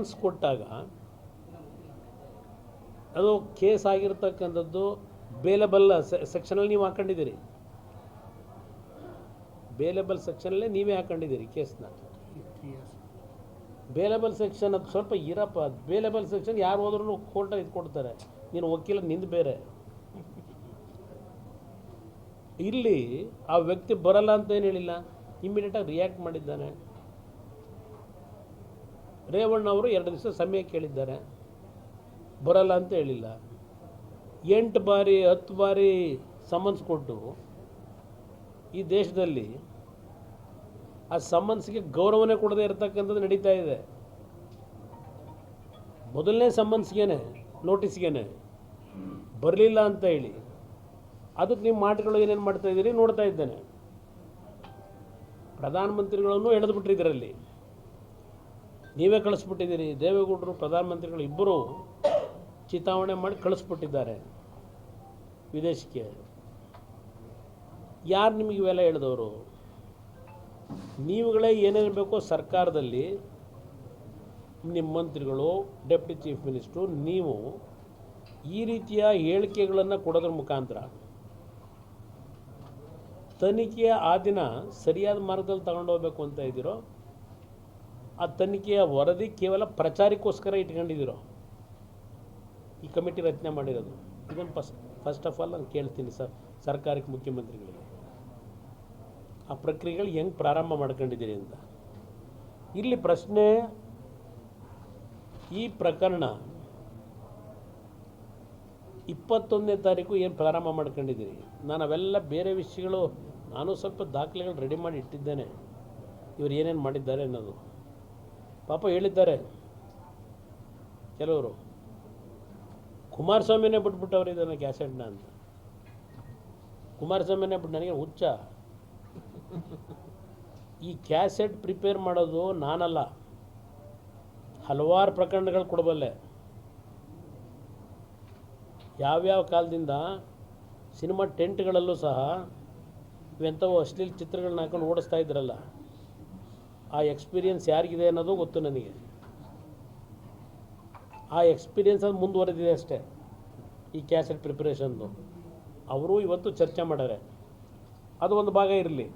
Summons ಕೊಟ್ಟಾಗ ಅದು case ಆಗಿರ್ತಕ್ಕಂಥದ್ದು ಬೇಲೆಬಲ್ ಸೆಕ್ಷನಲ್ಲಿ ನೀವು ಹಾಕೊಂಡಿದ್ದೀರಿ, ಬೇಲೆಬಲ್ ಸೆಕ್ಷನಲ್ಲೇ ನೀವೇ ಹಾಕೊಂಡಿದ್ದೀರಿ ಕೇಸ್ನ. ಬೇಲೆಬಲ್ ಸೆಕ್ಷನ್ ಅದು ಸ್ವಲ್ಪ ಇರಪ್ಪ, ಬೇಲೆಬಲ್ ಸೆಕ್ಷನ್ ಯಾರು ಹೋದ್ರೂ ಕೋರ್ಟಲ್ಲಿ ಇದು ಕೊಡ್ತಾರೆ, ನೀನು ವಕೀಲ ನಿಂದು ಬೇರೆ. ಇಲ್ಲಿ ಆ ವ್ಯಕ್ತಿ ಬರಲ್ಲ ಅಂತ ಏನು ಹೇಳಿಲ್ಲ, ಇಮ್ಮಿಡಿಯೇಟಾಗಿ ರಿಯಾಕ್ಟ್ ಮಾಡಿದ್ದಾನೆ. ರೇವಣ್ಣ ಅವರು 2 ದಿವಸ ಸಮಯ ಕೇಳಿದ್ದಾರೆ, ಬರಲ್ಲ ಅಂತ ಹೇಳಿಲ್ಲ. 8 ಬಾರಿ 10 ಬಾರಿ ಸಮನ್ಸ್ ಕೊಟ್ಟು ಈ ದೇಶದಲ್ಲಿ ಆ ಸಮನ್ಸ್ಗೆ ಗೌರವನೇ ಕೊಡದೇ ಇರತಕ್ಕಂಥದ್ದು ನಡೀತಾ ಇದೆ. ಮೊದಲನೇ ಸಮನ್ಸ್ಗೇನೆ ನೋಟಿಸ್ಗೇನೆ ಬರಲಿಲ್ಲ ಅಂತ ಹೇಳಿ ಅದಕ್ಕೆ ನೀವು ಮಾತುಗಳು ಏನೇನು ಮಾಡ್ತಾ ಇದ್ದೀರಿ ನೋಡ್ತಾ ಇದ್ದೇನೆ. ಪ್ರಧಾನಮಂತ್ರಿಗಳನ್ನು ಎಳೆದುಬಿಟ್ರಿ, ಇದರಲ್ಲಿ ನೀವೇ ಕಳಿಸ್ಬಿಟ್ಟಿದ್ದೀರಿ. ದೇವೇಗೌಡರು ಪ್ರಧಾನಮಂತ್ರಿಗಳು ಇಬ್ಬರು ಚಿತಾವಣೆ ಮಾಡಿ ಕಳಿಸ್ಬಿಟ್ಟಿದ್ದಾರೆ ವಿದೇಶಕ್ಕೆ. ಯಾರು ನಿಮಗೆ ಇವೆಲ್ಲ ಹೇಳಿದವರು? ನೀವುಗಳೇ ಏನೇನು ಬೇಕೋ ಸರ್ಕಾರದಲ್ಲಿ ನಿಮ್ಮ ಮಂತ್ರಿಗಳು, ಡೆಪ್ಟಿ ಚೀಫ್ ಮಿನಿಸ್ಟ್ರು, ನೀವು ಈ ರೀತಿಯ ಹೇಳಿಕೆಗಳನ್ನು ಕೊಡೋದ್ರ ಮುಖಾಂತರ ತನಿಖೆಯ ಆ ದಿನ ಸರಿಯಾದ ಮಾರ್ಗದಲ್ಲಿ ತಗೊಂಡೋಗ್ಬೇಕು ಅಂತ ಇದ್ದೀರೋ, ಆ ತನಿಖೆಯ ವರದಿ ಕೇವಲ ಪ್ರಚಾರಕ್ಕೋಸ್ಕರ ಇಟ್ಕೊಂಡಿದ್ದೀರೋ ಈ ಕಮಿಟಿ ರಚನೆ ಮಾಡಿರೋದು? ಇದನ್ನು ಫಸ್ಟ್ ಆಫ್ ಆಲ್ ನಾನು ಕೇಳ್ತೀನಿ ಸರ್ಕಾರಕ್ಕೆ, ಮುಖ್ಯಮಂತ್ರಿಗಳಿಗೆ, ಆ ಪ್ರಕ್ರಿಯೆಗಳು ಹೆಂಗೆ ಪ್ರಾರಂಭ ಮಾಡ್ಕೊಂಡಿದ್ದೀರಿ ಅಂತ. ಇಲ್ಲಿ ಪ್ರಶ್ನೆ, ಈ ಪ್ರಕರಣ 21ನೇ ತಾರೀಕು ಏನು ಪ್ರಾರಂಭ ಮಾಡ್ಕೊಂಡಿದ್ದೀರಿ? ನಾನು ಅವೆಲ್ಲ ಬೇರೆ ವಿಷಯಗಳು, ನಾನು ಸ್ವಲ್ಪ ದಾಖಲೆಗಳು ರೆಡಿ ಮಾಡಿ ಇಟ್ಟಿದ್ದೇನೆ, ಇವರು ಏನೇನು ಮಾಡಿದ್ದಾರೆ ಅನ್ನೋದು. ಪಾಪ ಹೇಳಿದ್ದಾರೆ ಕೆಲವರು, ಕುಮಾರಸ್ವಾಮಿನೇ ಬಿಟ್ಬಿಟ್ಟವ್ರು ಇದನ್ನು ಕ್ಯಾಸೆಟ್ನ ಅಂತ. ಕುಮಾರಸ್ವಾಮಿನೇ ಬಿಟ್ಟು ನನಗೆ ಹುಚ್ಚ. ಈ ಕ್ಯಾಸೆಟ್ ಪ್ರಿಪೇರ್ ಮಾಡೋದು ನಾನಲ್ಲ, ಹಲವಾರು ಪ್ರಕರಣಗಳು ಕೊಡಬಲ್ಲೆ. ಯಾವ್ಯಾವ ಕಾಲದಿಂದ ಸಿನಿಮಾ ಟೆಂಟ್ಗಳಲ್ಲೂ ಸಹ ಇವೆಂಥವು ಅಶ್ಲೀಲ ಚಿತ್ರಗಳನ್ನ ಹಾಕೊಂಡು ಓಡಿಸ್ತಾ ಇದ್ರಲ್ಲ, ಆ ಎಕ್ಸ್ಪೀರಿಯನ್ಸ್ ಯಾರಿಗಿದೆ ಅನ್ನೋದು ಗೊತ್ತು ನನಗೆ. ಆ ಎಕ್ಸ್ಪೀರಿಯನ್ಸ್ ಅದು ಮುಂದುವರೆದಿದೆ ಅಷ್ಟೇ ಈ ಕ್ಯಾಸೆಟ್ ಪ್ರಿಪ್ರೇಷನ್ದು. ಅವರು ಇವತ್ತು ಚರ್ಚೆ ಮಾಡ್ಯಾರೆ, ಅದು ಒಂದು ಭಾಗ ಇರಲಿ.